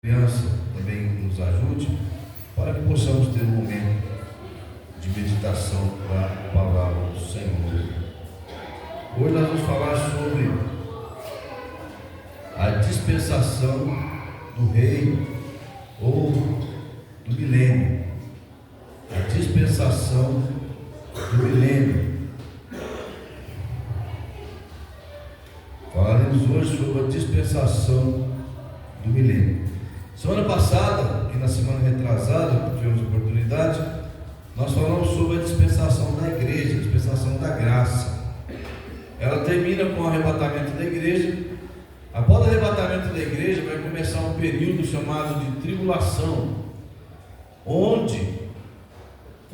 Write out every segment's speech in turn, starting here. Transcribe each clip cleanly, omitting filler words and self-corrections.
Criança também nos ajude para que possamos ter um momento de meditação da palavra do Senhor. Hoje nós vamos falar sobre a dispensação do reino ou do milênio. A dispensação do milênio. Falaremos hoje sobre a dispensação do milênio. Semana passada, e na semana retrasada, tivemos oportunidade, nós falamos sobre a dispensação da igreja, a dispensação da graça. Ela termina com o arrebatamento da igreja. Após o arrebatamento da igreja, vai começar um período chamado de tribulação, onde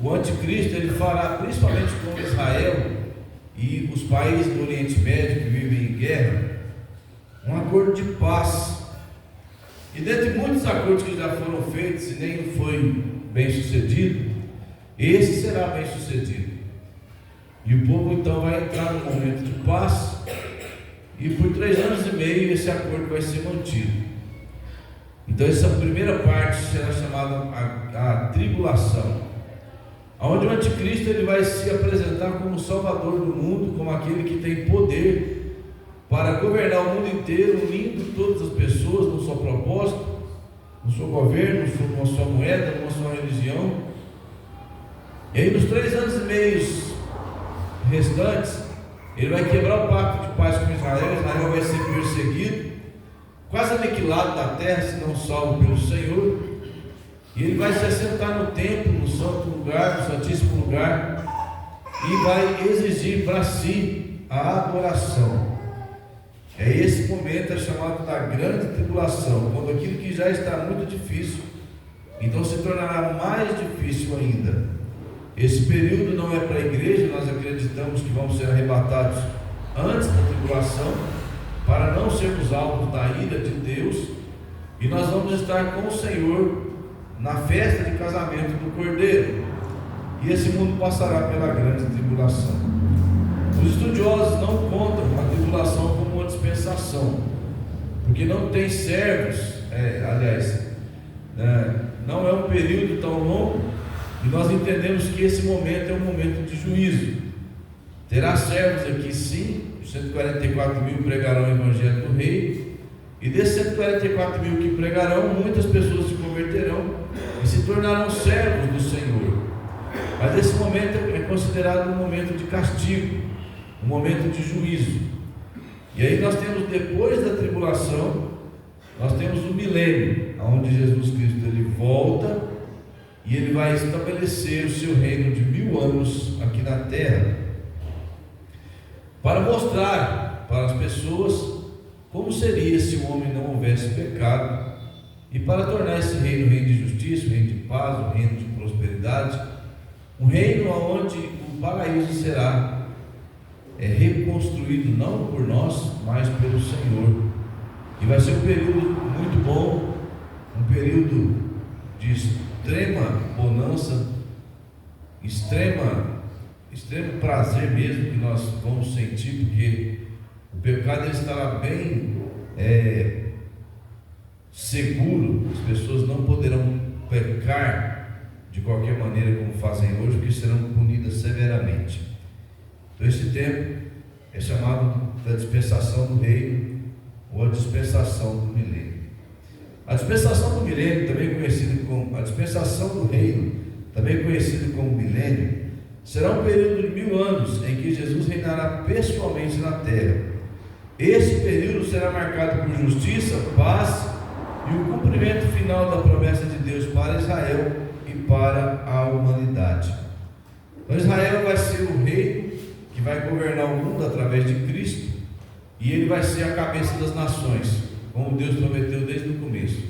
o anticristo ele fará, principalmente com Israel e os países do Oriente Médio que vivem em guerra, um acordo de paz. E dentre muitos acordos que já foram feitos e nenhum foi bem sucedido, esse será bem sucedido. E o povo então vai entrar num momento de paz, e por 3 anos e meio esse acordo vai ser mantido. Então essa primeira parte será chamada a tribulação, onde o anticristo ele vai se apresentar como salvador do mundo, como aquele que tem poder para governar o mundo inteiro, unindo todas as pessoas no seu propósito, no seu governo, numa sua moeda, numa sua religião. E aí nos 3 anos e meio restantes, ele vai quebrar o pacto de paz com Israel. Israel vai ser perseguido, quase aniquilado da terra, se não salvo pelo Senhor. E ele vai se assentar no templo, no santo lugar, no santíssimo lugar, e vai exigir para si a adoração. É esse momento é chamado da grande tribulação, quando aquilo que já está muito difícil, então se tornará mais difícil ainda. Esse período não é para a igreja. Nós acreditamos que vamos ser arrebatados antes da tribulação, para não sermos alvos da ira de Deus, e nós vamos estar com o Senhor na festa de casamento do Cordeiro, e esse mundo passará pela grande tribulação. Os estudiosos não contam a tribulação como uma dispensação, porque não tem servos, não é um período tão longo, e nós entendemos que esse momento é um momento de juízo. Terá servos aqui sim, 144 mil pregarão o evangelho do rei, e desses 144 mil que pregarão, muitas pessoas se converterão e se tornarão servos do Senhor. Mas esse momento é considerado um momento de castigo, um momento de juízo. E aí nós temos, depois da tribulação, nós temos o milênio, onde Jesus Cristo ele volta e ele vai estabelecer o seu reino de 1000 anos aqui na terra, para mostrar para as pessoas como seria se o homem não houvesse pecado, e para tornar esse reino um reino de justiça, um reino de paz, um reino de prosperidade, um reino onde o paraíso será reconstruído não por nós, mas pelo Senhor. E vai ser um período muito bom, um período de extrema bonança, extremo prazer mesmo, que nós vamos sentir, porque o pecado ele estará bem seguro. As pessoas não poderão pecar de qualquer maneira como fazem hoje, porque serão punidas severamente. Então esse tempo é chamado da dispensação do reino, ou a dispensação do milênio. A dispensação do milênio, também conhecido como a dispensação do reino, também conhecido como milênio, será um período de 1000 anos em que Jesus reinará pessoalmente na terra. Esse período será marcado por justiça, paz e o cumprimento final da promessa de Deus para Israel e para a humanidade. Então Israel vai ser o rei que vai governar o mundo através de Cristo, e ele vai ser a cabeça das nações, como Deus prometeu desde o começo.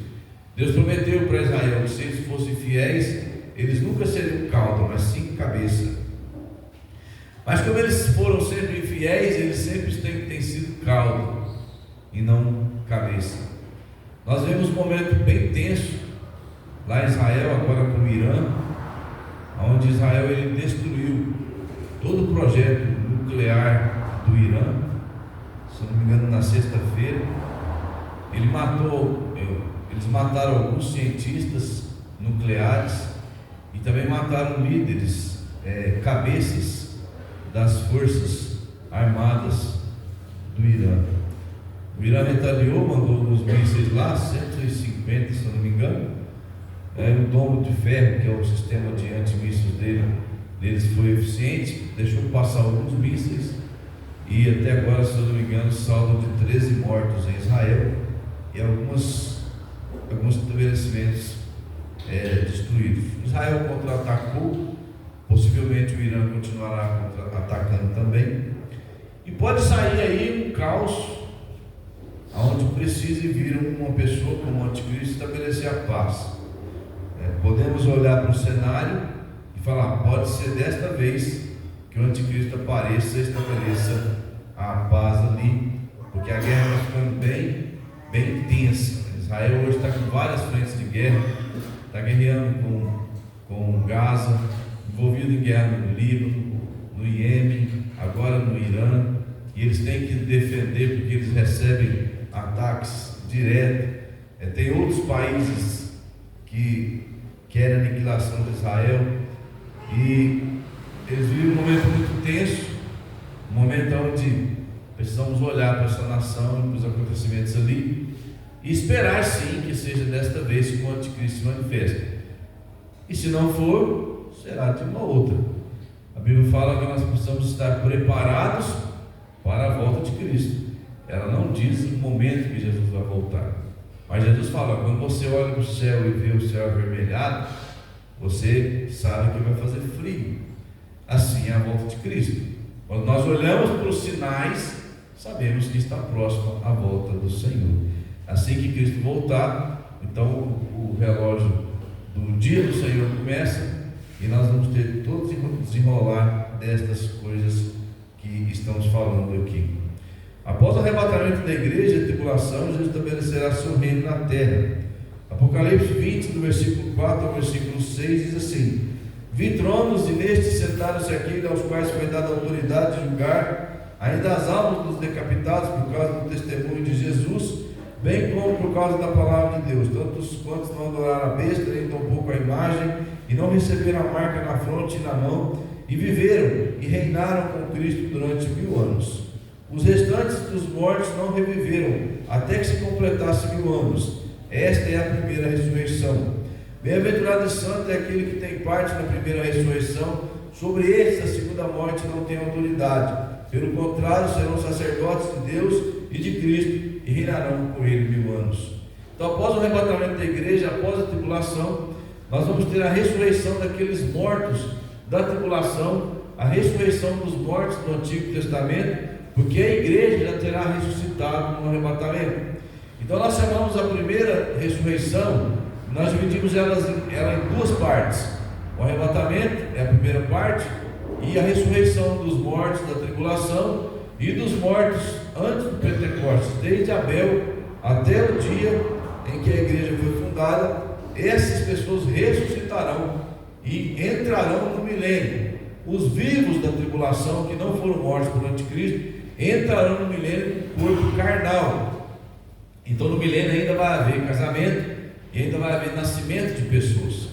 Deus prometeu para Israel que se eles fossem fiéis, eles nunca seriam cauda, mas sim cabeça. Mas como eles foram sempre infiéis, eles sempre têm sido cauda e não cabeça. Nós vemos um momento bem tenso lá em Israel, agora com o Irã, onde Israel ele destruiu todo o projeto nuclear do Irã. Se não me engano, na sexta-feira ele matou Eles mataram alguns cientistas nucleares e também mataram líderes, cabeças das forças armadas do Irã. O Irã retaliou, mandou os mísseis lá, 150, se eu não me engano. O domo de ferro, que é o sistema de antimísseis deles, foi eficiente, deixou passar alguns mísseis, e até agora, se eu não me engano, saldo de 13 mortos em Israel e alguns estabelecimentos destruídos. Israel contra-atacou, possivelmente o Irã continuará atacando também, e pode sair aí um caos, onde precise vir uma pessoa como o anticristo estabelecer a paz. Podemos olhar para o cenário e falar, pode ser desta vez que o anticristo apareça e estabeleça a paz ali, porque a guerra está ficando bem intensa. Israel hoje está com várias frentes de guerra, está guerreando com Gaza, envolvido em guerra no Líbano, no Iêmen, agora no Irã, e eles têm que defender porque eles recebem ataques diretos. Tem outros países que querem a aniquilação de Israel, e eles vivem um momento muito tenso, um momento onde precisamos olhar para essa nação e para os acontecimentos ali e esperar sim que seja desta vez que o anticristo se manifeste, e se não for, será de uma outra. A Bíblia fala que nós precisamos estar preparados para a volta de Cristo. Ela não diz o momento que Jesus vai voltar, mas Jesus fala, quando você olha para o céu e vê o céu avermelhado, você sabe que vai fazer frio. Assim é a volta de Cristo. Quando nós olhamos para os sinais, sabemos que está próxima a volta do Senhor. Assim que Cristo voltar, então o relógio do dia do Senhor começa, e nós vamos ter todo o desenrolar destas coisas que estamos falando aqui. Após o arrebatamento da igreja e a tribulação, Jesus estabelecerá seu reino na terra. Apocalipse 20, do versículo 4 ao versículo 6, diz assim: vi tronos, e nestes sentaram-se aqueles aos quais foi dada a autoridade de julgar ainda as almas dos decapitados por causa do testemunho de Jesus, bem como por causa da palavra de Deus, tantos quantos não adoraram a besta, nem tampouco a imagem, e não receberam a marca na fronte e na mão, e viveram e reinaram com Cristo durante 1000 anos. Os restantes dos mortos não reviveram, até que se completasse 1000 anos. Esta é a primeira ressurreição. Bem-aventurado e santo é aquele que tem parte na primeira ressurreição. Sobre estes a segunda morte não tem autoridade. Pelo contrário, serão sacerdotes de Deus e de Cristo, e reinarão com ele 1000 anos. Então, após o arrebatamento da igreja, após a tribulação, nós vamos ter a ressurreição daqueles mortos da tribulação, a ressurreição dos mortos do Antigo Testamento, porque a igreja já terá ressuscitado no arrebatamento. Então nós chamamos a primeira ressurreição, nós dividimos ela em duas partes. O arrebatamento é a primeira parte, e a ressurreição dos mortos da tribulação e dos mortos antes do Pentecostes, desde Abel até o dia em que a igreja foi fundada. Essas pessoas ressuscitarão e entrarão no milênio. Os vivos da tribulação, que não foram mortos por anticristo, entrarão no milênio com corpo carnal. Então no milênio ainda vai haver casamento, e ainda vai haver nascimento de pessoas,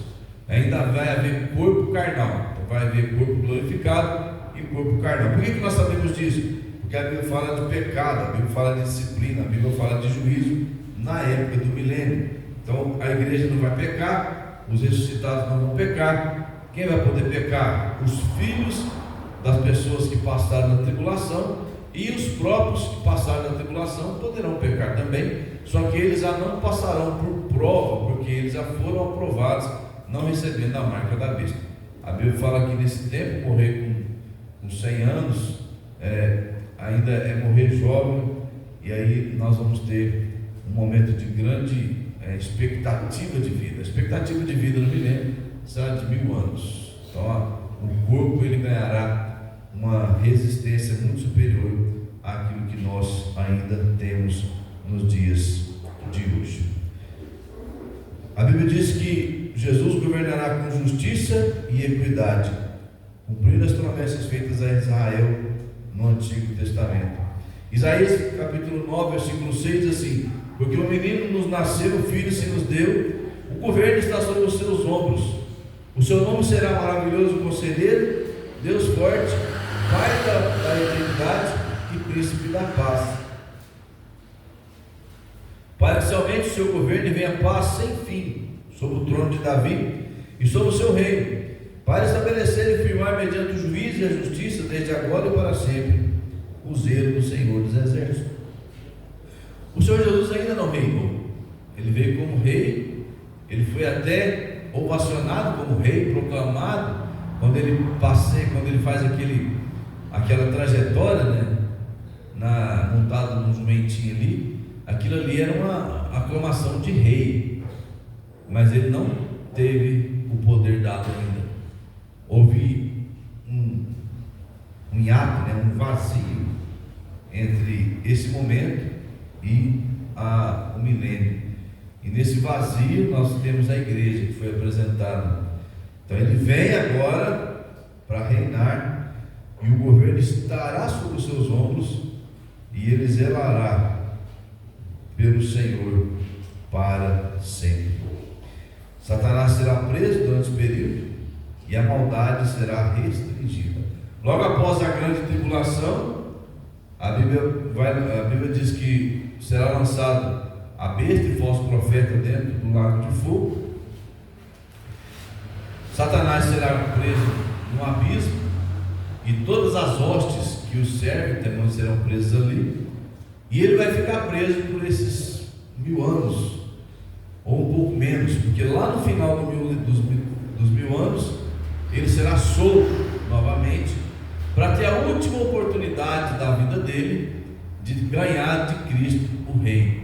ainda vai haver corpo carnal. Então vai haver corpo glorificado e corpo carnal. Por que nós sabemos disso? Porque a Bíblia fala de pecado, a Bíblia fala de disciplina, a Bíblia fala de juízo na época do milênio. Então a igreja não vai pecar, os ressuscitados não vão pecar. Quem vai poder pecar? Os filhos das pessoas que passaram na tribulação, e os próprios que passaram na tribulação poderão pecar também, só que eles já não passarão por prova, porque eles já foram aprovados, não recebendo a marca da besta. A Bíblia fala que nesse tempo, morrer com 100 anos, ainda é morrer jovem, e aí nós vamos ter um momento de grande expectativa de vida. A expectativa de vida no milênio será de 1000 anos. Então o corpo ele ganhará uma resistência muito superior àquilo que nós ainda temos nos dias de hoje. A Bíblia diz que Jesus governará com justiça e equidade, cumprindo as promessas feitas a Israel no Antigo Testamento. Isaías capítulo 9, versículo 6 diz assim: porque o menino nos nasceu, o filho se nos deu, o governo está sobre os seus ombros. O seu nome será maravilhoso conselheiro, Deus forte, Pai da eternidade e príncipe da paz. Para que somente o seu governo venha paz sem fim sobre o trono de Davi e sobre o seu reino, para estabelecer e firmar mediante o juízo e a justiça desde agora e para sempre o zelo do Senhor dos Exércitos. O Senhor Jesus ainda não reinou. Ele veio como rei, ele foi até ovacionado como rei, proclamado, quando ele faz aquela trajetória, né, montado num jumentinho ali. Aquilo ali era uma aclamação de rei, mas ele não teve o poder dado ainda. Houve um hiato, né, um vazio entre esse momento e o milênio. E nesse vazio nós temos a igreja que foi apresentada. Então ele vem agora para reinar, e o governo estará sobre os seus ombros, e ele zelará pelo Senhor para sempre. Satanás será preso durante esse período, e a maldade será restringida. Logo após a grande tribulação, a Bíblia diz que será lançado a besta e falso profeta dentro do lago de fogo. Satanás será preso no abismo, e todas as hostes que o servem também serão presas ali, e ele vai ficar preso por esses 1000 anos, ou um pouco menos, porque lá no final dos 1000 anos, ele será solto novamente, para ter a última oportunidade da vida dele, de ganhar de Cristo o reino.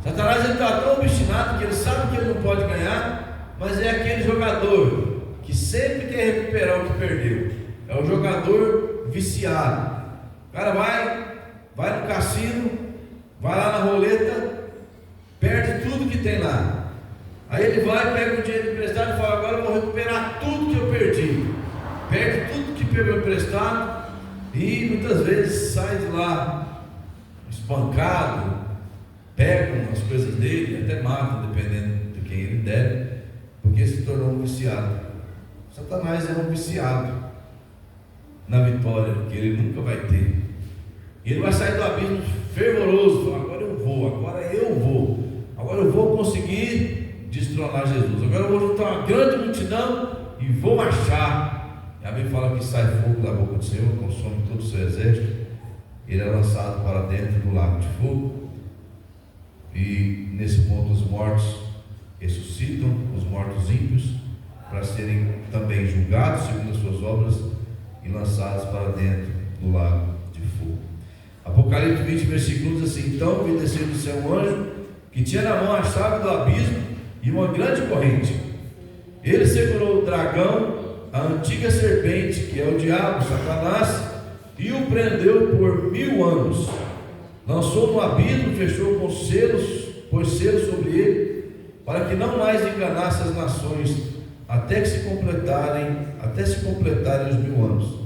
Satanás está tão obstinado que ele sabe que ele não pode ganhar, mas é aquele jogador que sempre quer recuperar o que perdeu. É o jogador viciado. O cara vai no cassino, vai lá na roleta, perde tudo que tem lá. Aí ele vai, pega o dinheiro emprestado e fala: agora eu vou recuperar tudo que eu perdi. Perde tudo que pegou emprestado e muitas vezes sai de lá espancado, pegam as coisas dele, até matam, dependendo de quem ele deve, porque se tornou um viciado. Satanás é um viciado na vitória que ele nunca vai ter. E ele vai sair do abismo fervoroso, falar: agora eu vou conseguir destronar Jesus, agora eu vou juntar uma grande multidão e vou marchar. E a Bíblia fala que sai fogo da boca do Senhor, consome todo o seu exército. Ele é lançado para dentro do lago de fogo, e nesse ponto os mortos ressuscitam, os mortos ímpios, para serem também julgados segundo as suas obras e lançados para dentro do lago de fogo. Apocalipse 20, versículo diz assim: então vi descer do céu um anjo que tinha na mão a chave do abismo e uma grande corrente. Ele segurou o dragão, a antiga serpente, que é o diabo, Satanás, e o prendeu por 1000 anos. Lançou no abismo, fechou com selos, pôs selos sobre ele, para que não mais enganasse as nações, até se completarem os 1000 anos.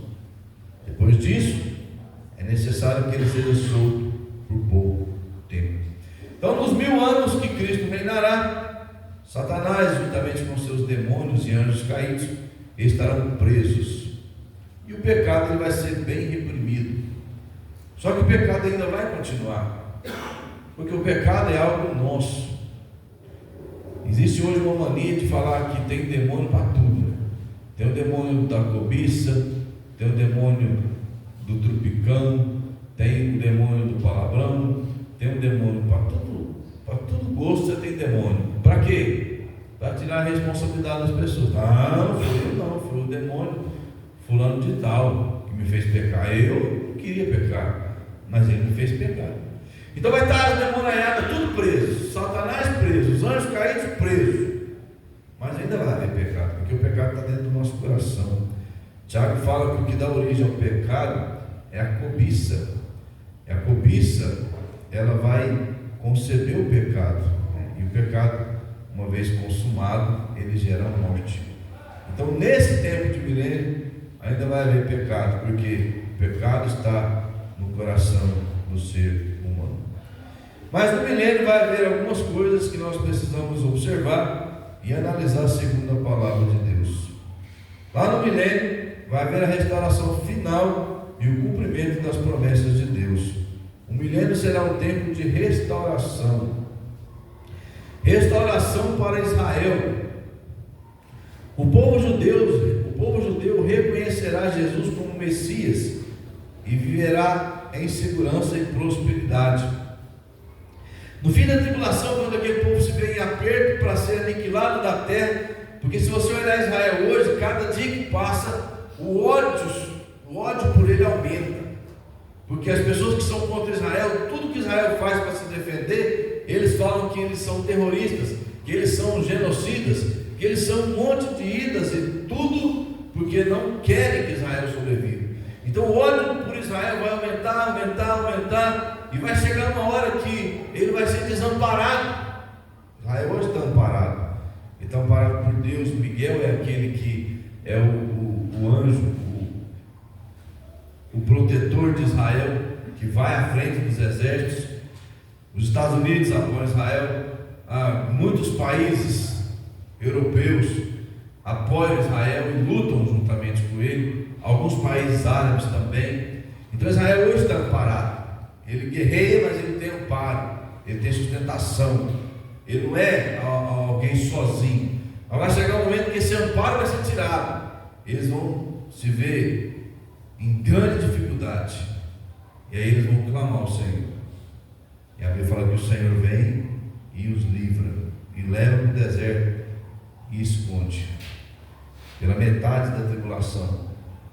Depois disso, é necessário que ele seja solto por pouco tempo. Então, nos 1000 anos que Cristo reinará, Satanás, juntamente com seus demônios e anjos caídos, estarão presos, e o pecado ele vai ser bem reprimido. Só que o pecado ainda vai continuar, porque o pecado é algo nosso. Existe hoje uma mania de falar que tem demônio para tudo. Tem o demônio da cobiça, tem o demônio do trupicão, tem o demônio do palavrão, tem o demônio para todo gosto. Você tem demônio. Para quê? Para tirar a responsabilidade das pessoas. Não, foi o demônio fulano de tal que me fez pecar. Eu não queria pecar, mas ele me fez pecar. Então vai estar as demoniadas tudo preso, Satanás preso, os anjos caídos presos. Mas ainda vai haver pecado, porque o pecado está dentro do nosso coração. Tiago fala que o que dá origem ao pecado é a cobiça. E a cobiça, ela vai conceber o pecado, e o pecado, uma vez consumado, ele gera a morte. Então, nesse tempo de milênio, ainda vai haver pecado, porque o pecado está no coração do ser humano. Mas no milênio vai haver algumas coisas que nós precisamos observar e analisar segundo a palavra de Deus. Lá no milênio vai haver a restauração final e o cumprimento das promessas de Deus. O milênio será um tempo de restauração. Restauração para Israel. O povo judeu reconhecerá Jesus como Messias e viverá em segurança e prosperidade. No fim da tribulação, quando aquele povo se vê em aperto para ser aniquilado da terra, porque se você olhar Israel hoje, cada dia que passa, o ódio por ele aumenta. Porque as pessoas que são contra Israel, tudo que Israel faz para se defender, eles falam que eles são terroristas, que eles são genocidas, que eles são um monte de idas e tudo porque não querem que Israel sobreviva. Então o ódio por Israel vai aumentar, e vai chegar uma hora que ele vai ser desamparado. Israel hoje está amparado. Está amparado por Deus. Miguel é aquele que é o anjo, o protetor de Israel, que vai à frente dos exércitos. Os Estados Unidos apoiam Israel. Muitos países europeus apoiam Israel e lutam juntamente com ele. Alguns países árabes também. Então Israel hoje está amparado. Ele guerreia, mas ele tem amparo, ele tem sustentação. Ele não é alguém sozinho. Mas vai chegar um momento que esse amparo vai ser tirado. Eles vão se ver em grande dificuldade. E aí eles vão clamar ao Senhor. E a Bíblia fala que o Senhor vem e os livra, e leva para o deserto e esconde. Pela metade da tribulação,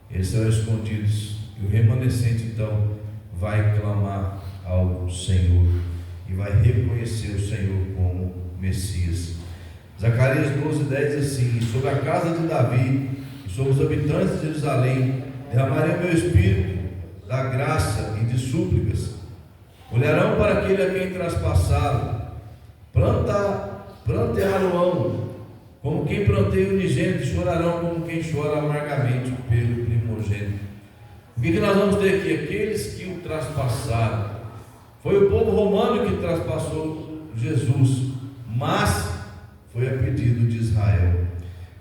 eles serão escondidos. E o remanescente então vai clamar ao Senhor e vai reconhecer o Senhor como Messias. Zacarias 12:10 diz assim: e sobre a casa de Davi e sobre os habitantes de Jerusalém derramarei o meu espírito da graça e de súplicas. Olharão para aquele a quem traspassaram, plantear-o-ão como quem planteia o unigênito, chorarão como quem chora amargamente pelo primogênito. O que nós vamos ter aqui? Aqueles que o traspassaram. Foi o povo romano que traspassou Jesus, mas foi a pedido de Israel.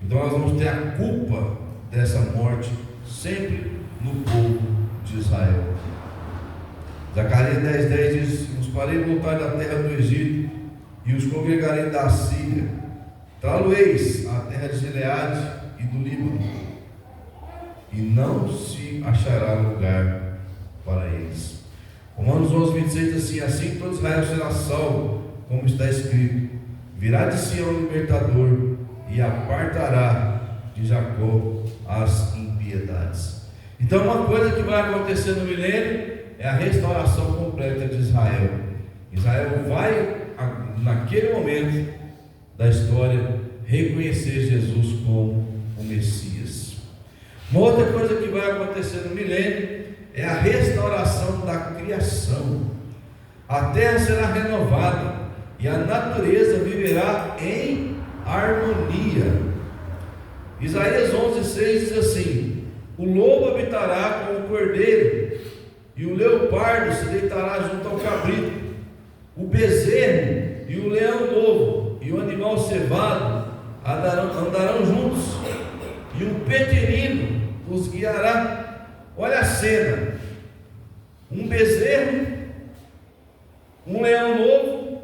Então nós vamos ter a culpa dessa morte sempre no povo de Israel. Zacarias 10:10 diz: os farei voltar da terra do Egito e os congregarei da Síria. Trá-lo-eis à terra de Gileade e do Líbano, e não se achará lugar para eles. Romanos 11:26 diz assim: assim todo Israel será salvo, como está escrito: virá de Sião o libertador e apartará de Jacó as impiedades. Então uma coisa que vai acontecer no milênio é a restauração completa de Israel. Israel vai, naquele momento da história, reconhecer Jesus como o Messias. Uma outra coisa que vai acontecer no milênio é a restauração da criação. A terra será renovada e a natureza viverá em harmonia. Isaías 11:6 diz assim: o lobo habitará com o cordeiro e o leopardo se deitará junto ao cabrito. O bezerro e o leão novo e o animal cevado andarão juntos, e um pequenino os guiará. Olha a cena: um bezerro, um leão novo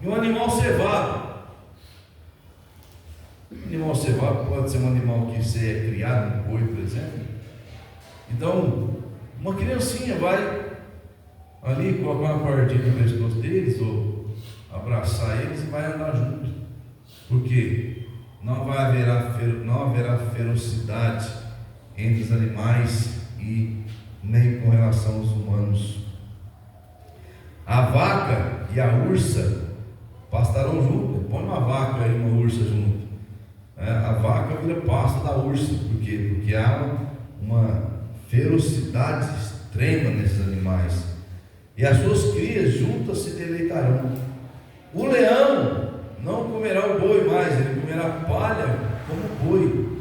e um animal cevado. O animal cevado pode ser um animal que você é criado, um boi, por exemplo. Então, uma criancinha vai ali colocar uma cordinha no pescoço deles, ou abraçar eles e vai andar junto, porque não haverá ferocidade entre os animais e nem com relação aos humanos. A vaca e a ursa pastarão junto. Põe uma vaca e uma ursa junto. A vaca vira pasto da ursa. Por quê? Porque há uma ferocidade extrema nesses animais. E as suas crias juntas se deleitarão. O leão não comerá o boi mais, ele comerá palha como boi.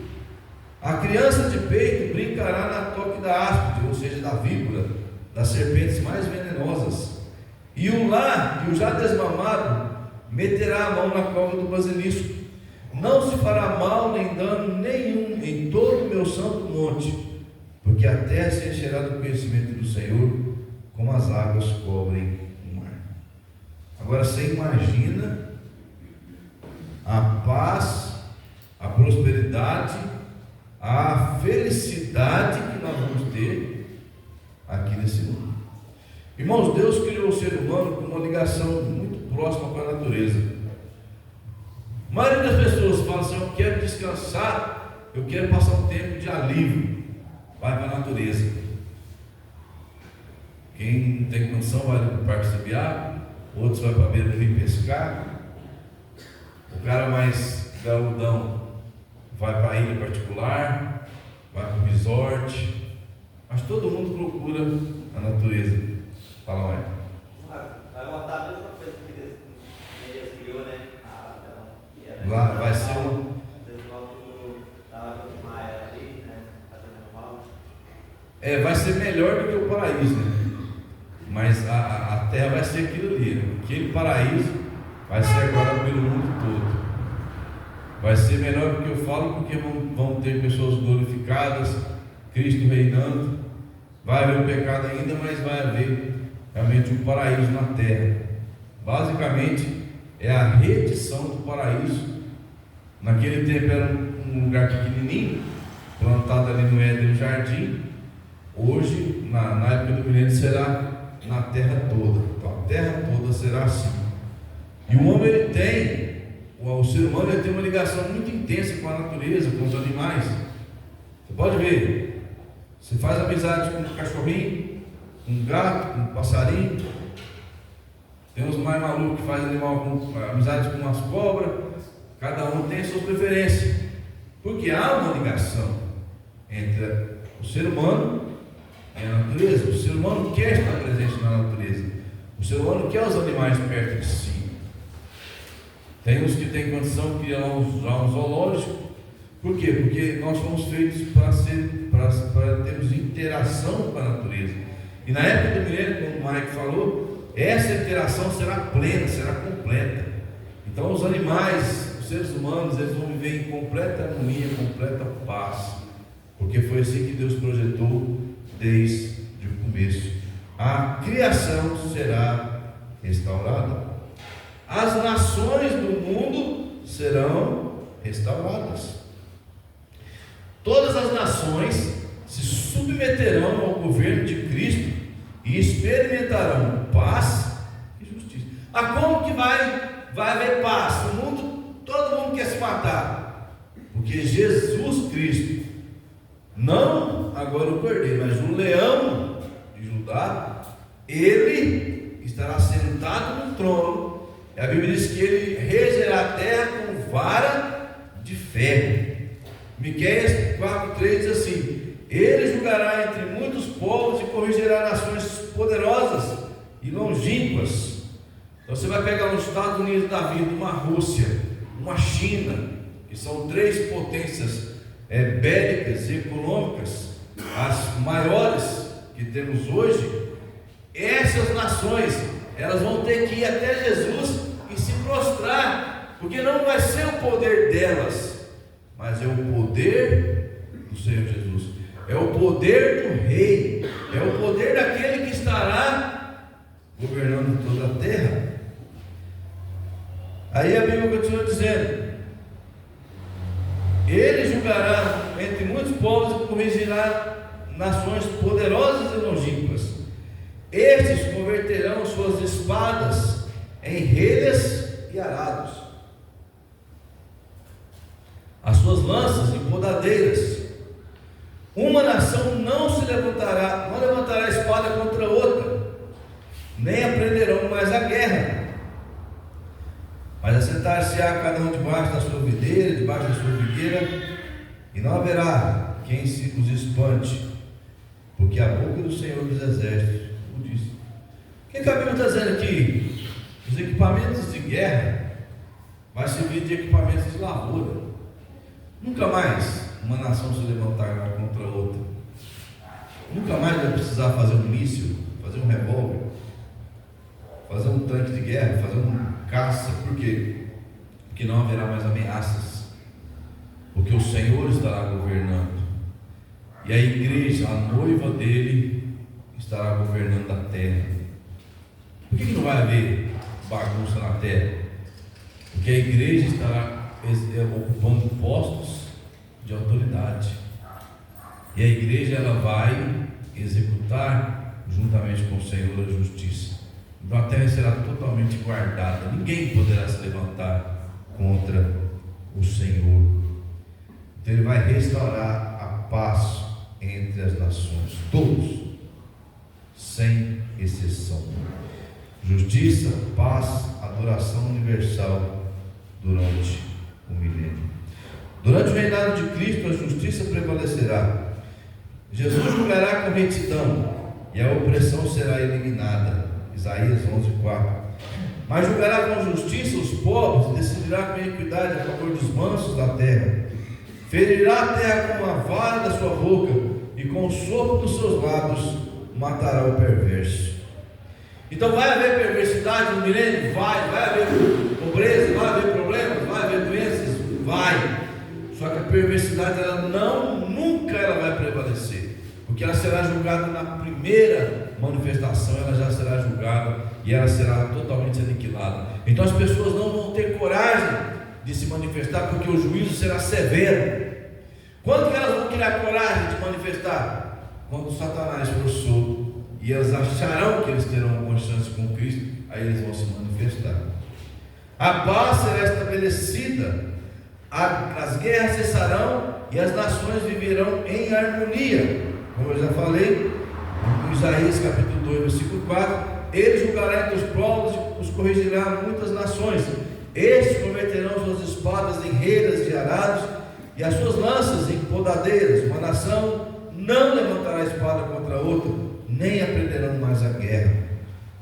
A criança de peito brincará na toque da áspide, ou seja, da víbora, das serpentes mais venenosas. E o já desmamado meterá a mão na cova do basilisco. Não se fará mal nem dano nenhum em todo o meu santo monte, porque a terra se encherá do conhecimento do Senhor, como as águas cobrem o mar. Agora você imagina a paz, a prosperidade, a felicidade que nós vamos ter aqui nesse mundo. Irmãos, Deus criou o ser humano com uma ligação muito próxima com a natureza. A maioria das pessoas fala assim: eu quero descansar, eu quero passar um tempo de alívio. Vai para a natureza. Quem não tem condição vai para o Parque Sabiá, outros vai para a beira do rio pescar. O cara mais garudão vai para a ilha particular, vai para o resort. Mas todo mundo procura a natureza. Fala, Maia. Vai voltar a mesma coisa que Deus criou, né? Lá vai ser um. Vai ser melhor do que o paraíso, né? Mas a terra vai ser aquilo ali, né? Aquele paraíso vai ser agora pelo mundo todo. Vai ser melhor do que eu falo, porque vão ter pessoas glorificadas, Cristo reinando. Vai haver o pecado ainda, mas vai haver realmente um paraíso na terra. Basicamente é a redição do paraíso. Naquele tempo era um lugar pequenininho, plantado ali no Éden, no jardim. Hoje, na época do milênio, será na terra toda. Então a terra toda será assim. E o homem, o ser humano, ele tem uma ligação muito intensa com a natureza, com os animais. Você pode ver, você faz amizade com um cachorrinho, com um gato, com um passarinho. Tem uns mais malucos que fazem amizade com umas cobras. Cada um tem a sua preferência, porque há uma ligação entre o ser humano e a natureza. O ser humano quer estar presente na natureza. O ser humano quer os animais perto de si. Tem uns que têm condição de criar um zoológico. Por quê? Porque nós fomos feitos para termos interação com a natureza. E na época do milênio, como o Mike falou, essa interação será plena, será completa. Então os animais, os seres humanos, eles vão viver em completa harmonia, completa paz, porque foi assim que Deus projetou desde o começo. A criação será restaurada, as nações do mundo serão restauradas, todas as nações se submeterão ao governo de Cristo e experimentarão paz e justiça. Como que vai haver paz? No mundo, todo mundo quer se matar, porque Jesus Cristo, não agora o cordeiro, mas o leão de Judá, ele estará sentado no trono. A Bíblia diz que ele regerá a terra com vara de ferro. Miqueias 4,3 diz assim: ele julgará entre muitos povos e corrigirá nações poderosas e longínquas. Então você vai pegar os Estados Unidos da vida, uma Rússia, uma China, que são três potências bélicas e econômicas, as maiores que temos hoje. Essas nações, elas vão ter que ir até Jesus e se prostrar, porque não vai ser o poder delas, mas é o poder do Senhor Jesus, é o poder do Rei, é o poder daquele que estará governando toda a terra. Aí a Bíblia continua dizendo: ele julgará entre muitos povos e corrigirá nações poderosas e longínquas. Estes converterão suas espadas em relhas e arados, as suas lanças em podadeiras. Uma nação não levantará espada contra outra, nem aprenderão mais a guerra, mas assentar-se-á cada um debaixo da sua videira, debaixo da sua figueira, e não haverá quem os espante, porque a boca do Senhor dos Exércitos o disse. O que a Bíblia está dizendo aqui? Os equipamentos de guerra vai servir de equipamentos de lavoura. Nunca mais uma nação se levantará contra outra. Nunca mais vai precisar fazer um míssil, fazer um revólver. fazer um tanque de guerra, fazer um caça. Por quê? Porque não haverá mais ameaças, porque o Senhor estará governando, e a igreja, a noiva dele, estará governando a terra. Por que não vai haver bagunça na terra? Porque a igreja estará ocupando postos de autoridade, e a igreja ela vai executar juntamente com o Senhor a justiça. Então a terra será totalmente guardada, ninguém poderá se levantar contra o Senhor. Então ele vai restaurar a paz entre as nações, todos, sem exceção. Justiça, paz, adoração universal durante o milênio. Durante o reinado de Cristo, a justiça prevalecerá. Jesus julgará com retidão e a opressão será eliminada. Isaías 11:4. Mas julgará com justiça os pobres e decidirá com equidade a favor dos mansos da terra. Ferirá a terra com a vara da sua boca e com o sopro dos seus lábios matará o perverso. Então vai haver perversidade no milênio? Vai haver pobreza, vai haver problemas, vai haver doenças? Vai. Só que a perversidade nunca ela vai prevalecer, porque ela será julgada na primeira manifestação, ela já será julgada e ela será totalmente aniquilada. Então as pessoas não vão ter coragem de se manifestar, porque o juízo será severo. Quando que elas vão criar coragem de manifestar? Quando Satanás for solto e elas acharão que eles terão alguma chance com Cristo, aí eles vão se manifestar. A paz será estabelecida, as guerras cessarão e as nações viverão em harmonia. Como eu já falei, em Isaías capítulo 2, versículo 4, ele julgará entre os povos e os corrigirá muitas nações. Estes converterão suas espadas em reiras de arados e as suas lanças em podadeiras. Uma nação não levantará a espada contra outra, nem aprenderão mais a guerra.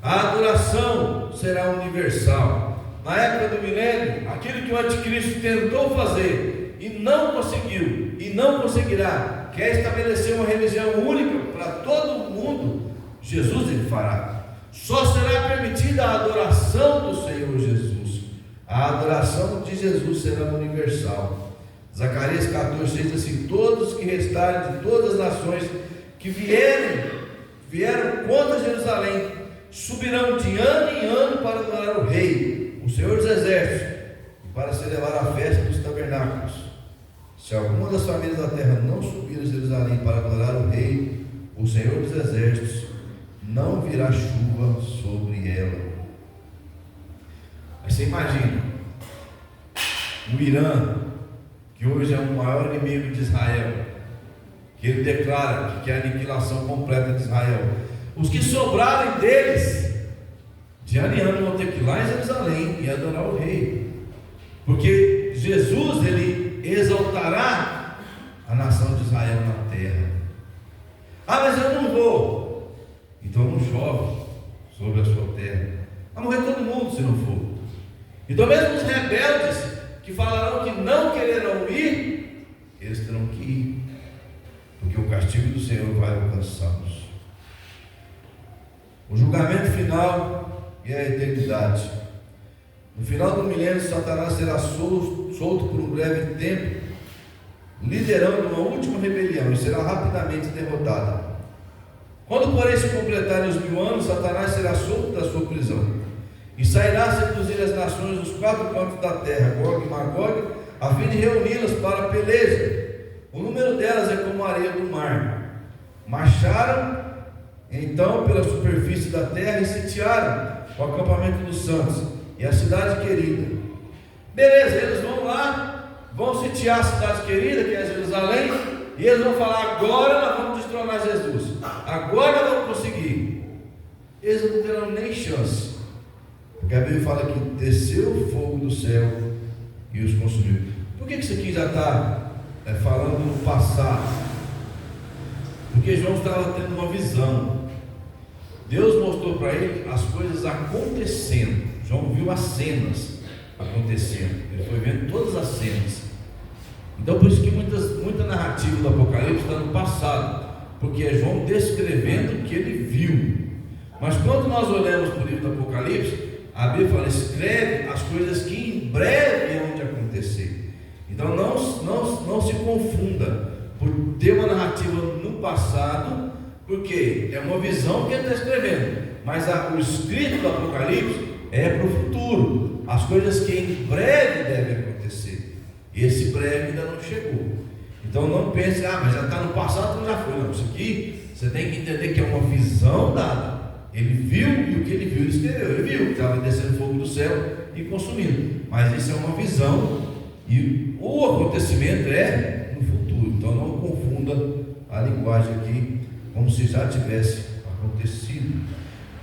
A adoração será universal. Na época do milênio, aquilo que o anticristo tentou fazer e não conseguiu, e não conseguirá, quer estabelecer uma religião única para todo mundo, Jesus ele fará. Só será permitida a adoração do Senhor Jesus. A adoração de Jesus será universal. Zacarias 14 diz assim: todos que restarem de todas as nações que vieram contra Jerusalém subirão de ano em ano para adorar o Rei, o Senhor dos Exércitos, e para celebrar a festa dos tabernáculos. Se alguma das famílias da terra não subir a Jerusalém para adorar o Rei, o Senhor dos Exércitos, não virá chuva sobre ela. Aí você imagina o Irã, que hoje é o maior inimigo de Israel, que ele declara que quer a aniquilação completa de Israel. Os que sobrarem deles, de ano em ano vão ter que ir lá em Jerusalém e adorar o Rei, porque Jesus ele exaltará a nação de Israel na terra. Ah, mas eu não vou. Então não chove sobre a sua terra. Vai morrer todo mundo se não for. Então mesmo os rebeldes que falarão que não quererão ir, eles terão que ir, porque o castigo do Senhor vai alcançá-los. O julgamento final e a eternidade. No final do milênio, Satanás será solto por um breve tempo, liderando uma última rebelião, e será rapidamente derrotado. Quando, porém, se completarem os 1000 anos, Satanás será solto da sua prisão e sairá a seduzir as nações dos 4 cantos da terra, Gog e Magog, a fim de reuni-las para a peleja. O número delas é como a areia do mar. Marcharam então pela superfície da terra e sitiaram o acampamento dos santos e a cidade querida. Beleza, eles vão lá, vão sitiar a cidade querida, que é Jerusalém, e eles vão falar: agora nós vamos destronar Jesus, agora nós vamos conseguir. Eles não terão nem chance, porque a Bíblia fala que desceu o fogo do céu e os consumiu. Por que isso aqui já está falando no passado? Porque João estava tendo uma visão. Deus mostrou para ele as coisas acontecendo. João viu as cenas acontecendo. Ele foi vendo todas as cenas. Então por isso que muita narrativa do Apocalipse está no passado, porque é João descrevendo o que ele viu. Mas quando nós olhamos para o livro do Apocalipse, a Bíblia fala: escreve as coisas que em breve hão de acontecer. Então não se confunda por ter uma narrativa no passado, porque é uma visão que ele está escrevendo, mas o escrito do Apocalipse é para o futuro, as coisas que em breve devem acontecer. Esse breve ainda não chegou. Então não pense, mas já está no passado, então já foi. Não, isso aqui você tem que entender que é uma visão dada. Ele viu, e o que ele viu, ele escreveu. Ele viu que estava descendo fogo do céu e consumindo. Mas isso é uma visão, e o acontecimento é no futuro. Então não confunda a linguagem aqui, como se já tivesse acontecido.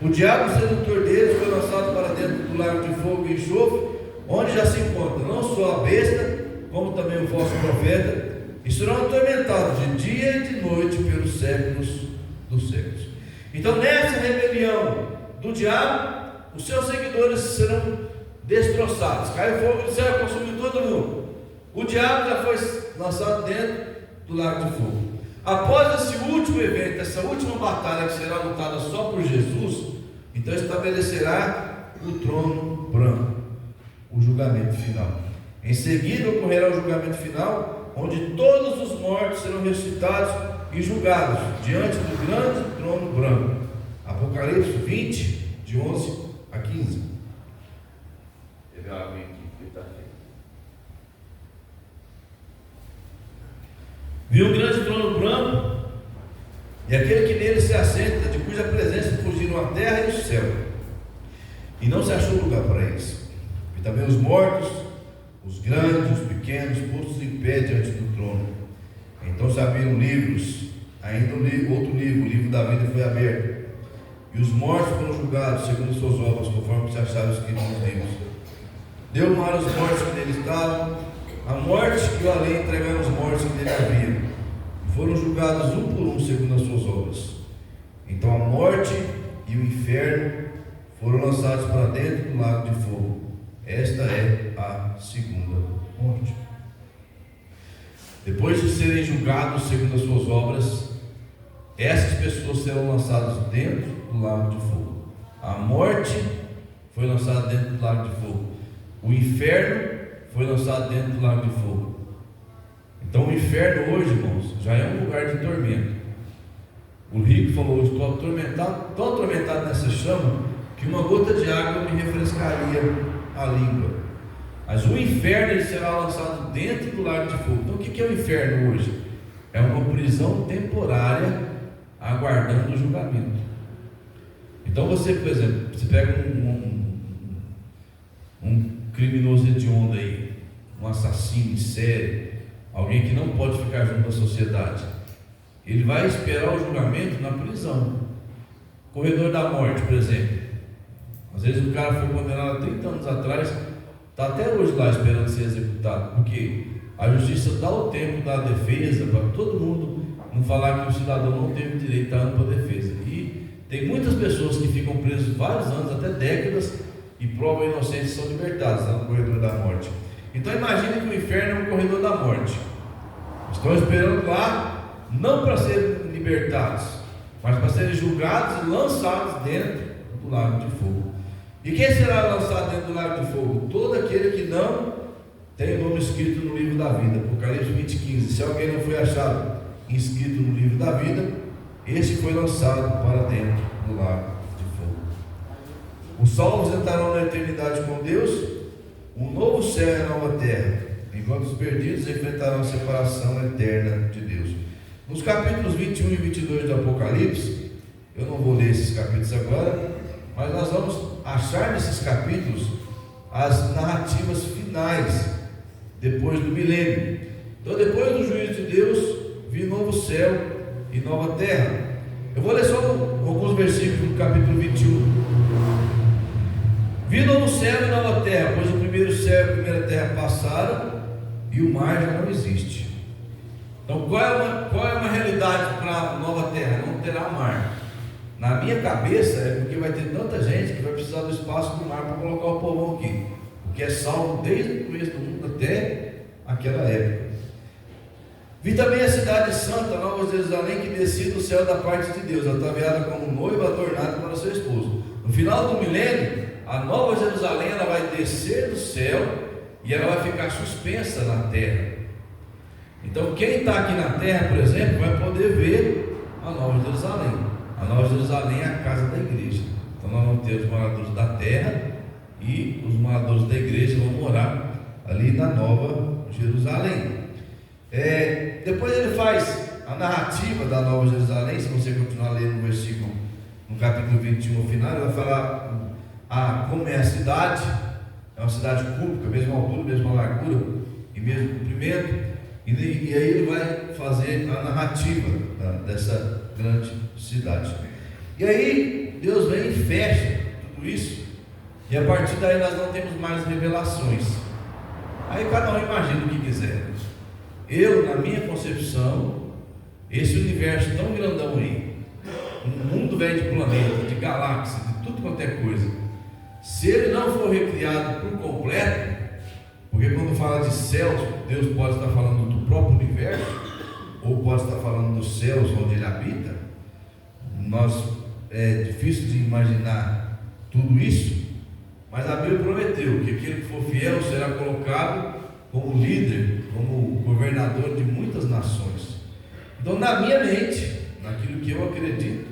O diabo, o sedutor deles, foi lançado para dentro do lago de fogo e enxofre, onde já se encontra não só a besta, como também o falso profeta, e serão atormentados de dia e de noite pelos séculos dos séculos. Então, nessa rebelião do diabo, os seus seguidores serão destroçados. Caiu fogo do céu, consumiu todo mundo. O diabo já foi lançado dentro do lago de fogo. Após esse último evento, essa última batalha que será lutada só por Jesus, então estabelecerá o trono branco, o julgamento final. Em seguida ocorrerá o julgamento final, onde todos os mortos serão ressuscitados e julgados diante do grande trono branco. Apocalipse 20, de 11 a 15. Teve alguém aqui que está feio. Viu um grande trono branco, e aquele que nele se assenta, de cuja presença fugiram a terra e o céu, e não se achou lugar para eles. E também os mortos, os grandes, os pequenos, postos em pé diante do trono. Então se abriram livros, ainda outro livro, o livro da vida foi aberto, e os mortos foram julgados segundo suas obras, conforme se acharam escritos nos livros. Deu mar aos mortos que nele estavam, a morte e o além entregaram os mortos que nele haviam, e foram julgados um por um segundo as suas obras. Então a morte e o inferno foram lançados para dentro do lago de fogo. Esta é a segunda morte. Depois de serem julgados segundo as suas obras, essas pessoas serão lançadas dentro do lago de fogo. A morte foi lançada dentro do lago de fogo. O inferno foi lançado dentro do lago de fogo. Então o inferno hoje, irmãos, já é um lugar de tormento. O rico falou: estou atormentado, tão atormentado nessa chama, que uma gota de água me refrescaria a língua. Mas o inferno ele será lançado dentro do lago de fogo. Então o que é o inferno hoje? É uma prisão temporária aguardando o julgamento. Então você, por exemplo, você pega um criminoso hediondo aí, um assassino em série, alguém que não pode ficar junto da sociedade, ele vai esperar o julgamento na prisão. Corredor da morte, por exemplo, às vezes o cara foi condenado há 30 anos atrás, está até hoje lá esperando ser executado, porque a justiça dá o tempo da defesa para todo mundo não falar que o cidadão não teve direito a ano para defesa. E tem muitas pessoas que ficam presas vários anos, até décadas, e provam a inocência e são libertadas lá no corredor da morte. Então imagine que o inferno é um corredor da morte. Estão esperando lá, não para serem libertados, mas para serem julgados e lançados dentro do lago de fogo. E quem será lançado dentro do lago de fogo? Todo aquele que não tem o nome escrito no livro da vida. Apocalipse 20:15. Se alguém não foi achado inscrito no livro da vida, esse foi lançado para dentro do lago de fogo. Os salvos entrarão na eternidade com Deus, um novo céu e nova terra, enquanto os perdidos enfrentarão a separação eterna de Deus. Nos capítulos 21 e 22 do Apocalipse, eu não vou ler esses capítulos agora, mas nós vamos achar nesses capítulos as narrativas finais depois do milênio. Então, depois do juízo de Deus, vi novo céu e nova terra. Eu vou ler só alguns versículos do capítulo 21. Vi novo céu e nova terra, pois o primeiro céu e a primeira terra passaram e o mar já não existe. Então, qual é uma realidade para a nova terra? Não terá mar. Na minha cabeça é porque vai ter tanta gente que vai precisar do espaço do mar para colocar o povão aqui, porque é salvo desde o começo do mundo até aquela época. Vi também a cidade santa, Nova Jerusalém, que descia do céu da parte de Deus, ataviada como noiva adornada para seu esposo. No final do milênio, a Nova Jerusalém ela vai descer do céu e ela vai ficar suspensa na terra. Então quem está aqui na terra, por exemplo, vai poder ver a Nova Jerusalém. A Nova Jerusalém é a casa da igreja. Então nós vamos ter os moradores da terra e os moradores da igreja vão morar ali na Nova Jerusalém. Depois ele faz a narrativa da Nova Jerusalém. Se você continuar lendo no versículo, no capítulo 21 ao final, ele vai falar como é a cidade. É uma cidade cúbica, mesma altura, mesma largura e mesmo comprimento. E aí ele vai fazer a narrativa dessa grande cidade. E aí Deus vem e fecha tudo isso. E a partir daí nós não temos mais revelações. Aí cada um imagina o que quiser. Eu, na minha concepção, esse universo tão grandão aí, um mundo velho de planeta, de galáxia, de tudo quanto é coisa, se ele não for recriado por completo, porque quando fala de céus, Deus pode estar falando do próprio universo, ou pode estar falando dos céus onde ele habita. É difícil de imaginar tudo isso, mas a Bíblia prometeu que aquele que for fiel será colocado como líder, como governador de muitas nações. Então, na minha mente, naquilo que eu acredito,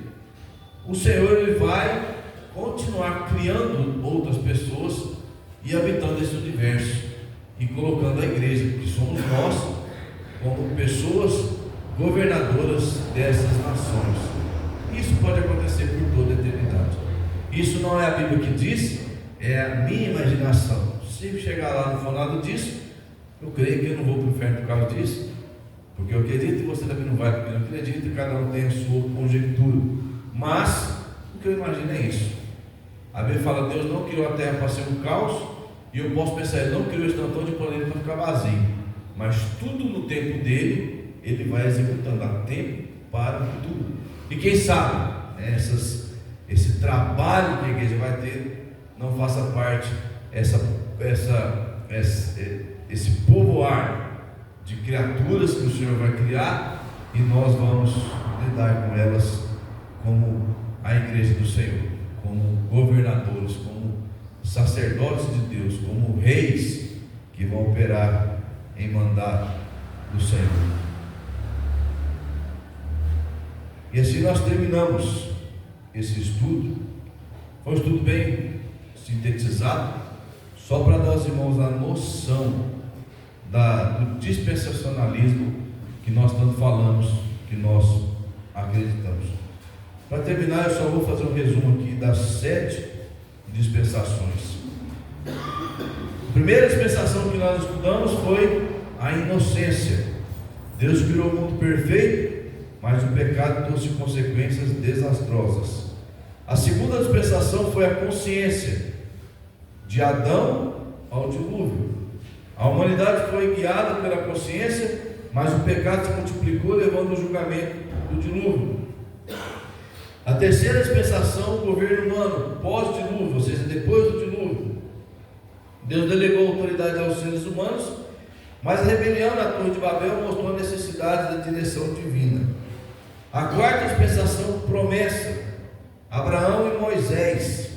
o Senhor ele vai continuar criando outras pessoas e habitando esse universo e colocando a igreja, que somos nós, como pessoas governadoras dessas nações. Isso pode acontecer por toda a eternidade. Isso não é a Bíblia que diz, é a minha imaginação. Se chegar lá no final disso, eu creio que eu não vou para o inferno por causa disso, porque eu acredito e você também não vai, porque eu não acredito, e cada um tem a sua conjectura. Mas o que eu imagino é isso. A Bíblia fala: Deus não criou a terra para ser um caos, e eu posso pensar, Ele não criou esse tantão de planeta para ficar vazio, mas tudo no tempo dele, Ele vai executando. Há tempo para tudo. E quem sabe, esse trabalho que a igreja vai ter não faça parte esse povoar de criaturas que o Senhor vai criar, e nós vamos lidar com elas como a igreja do Senhor, como governadores, como sacerdotes de Deus, como reis que vão operar em mandato do Senhor. E assim nós terminamos esse estudo. Foi um estudo bem sintetizado, só para dar aos irmãos a noção do dispensacionalismo que nós tanto falamos, que nós acreditamos. Para terminar, eu só vou fazer um resumo aqui das 7 dispensações. A primeira dispensação que nós estudamos foi a inocência. Deus criou o mundo perfeito, mas o pecado trouxe consequências desastrosas. A segunda dispensação foi a consciência, de Adão ao dilúvio. A humanidade foi guiada pela consciência, mas o pecado se multiplicou, levando ao julgamento do dilúvio. A terceira dispensação, o governo humano, pós-dilúvio, ou seja, depois do dilúvio. Deus delegou autoridade aos seres humanos, mas a rebelião na Torre de Babel mostrou a necessidade da direção divina. A quarta dispensação, promessa, Abraão e Moisés.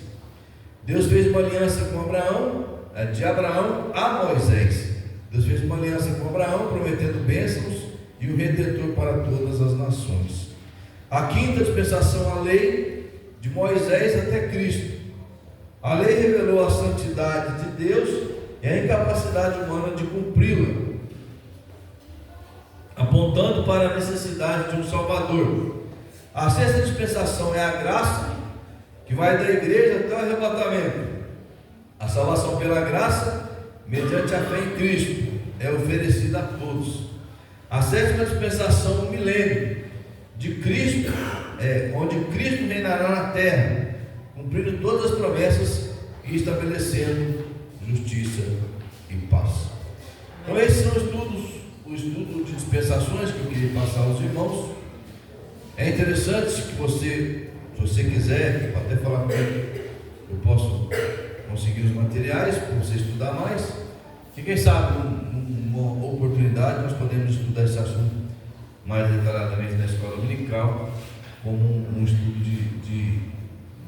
Deus fez uma aliança com Abraão, de Abraão a Moisés. Deus fez uma aliança com Abraão, prometendo bênçãos e o redentor para todas as nações. A quinta dispensação, a lei, de Moisés até Cristo. A lei revelou a santidade de Deus e a incapacidade humana de cumpri-la, apontando para a necessidade de um Salvador. A sexta dispensação é a graça, que vai da igreja até o arrebatamento. A salvação pela graça, mediante a fé em Cristo, é oferecida a todos. A sétima dispensação, o milênio de Cristo, onde Cristo reinará na terra, cumprindo todas as promessas e estabelecendo justiça e paz. Então esses são o estudo de dispensações que eu queria passar aos irmãos. É interessante que você, se você quiser, até falar comigo, eu posso conseguir os materiais para você estudar mais, e quem sabe numa oportunidade nós podemos estudar esse assunto mais detalhadamente na escola dominical, como um estudo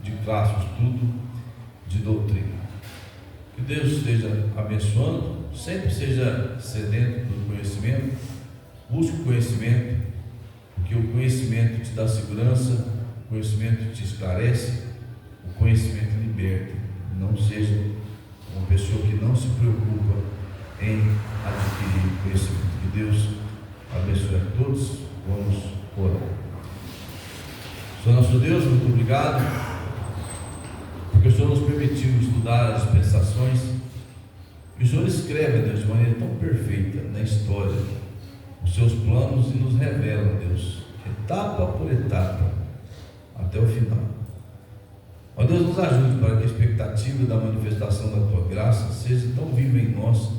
de classe, um estudo de doutrina. Que Deus esteja abençoando, sempre seja sedento do conhecimento, busque o conhecimento, porque o conhecimento te dá segurança, o conhecimento te esclarece, o conhecimento liberta. Não seja uma pessoa que não se preocupa em adquirir conhecimento. Que Deus abençoe a todos. Vamos orar. Senhor nosso Deus, muito obrigado, porque o Senhor nos permitiu estudar as dispensações, e o Senhor escreve, Deus, de maneira tão perfeita na história os seus planos e nos revela, Deus, etapa por etapa, até o final. Ó Deus, nos ajude para que a expectativa da manifestação da Tua graça seja tão viva em nós,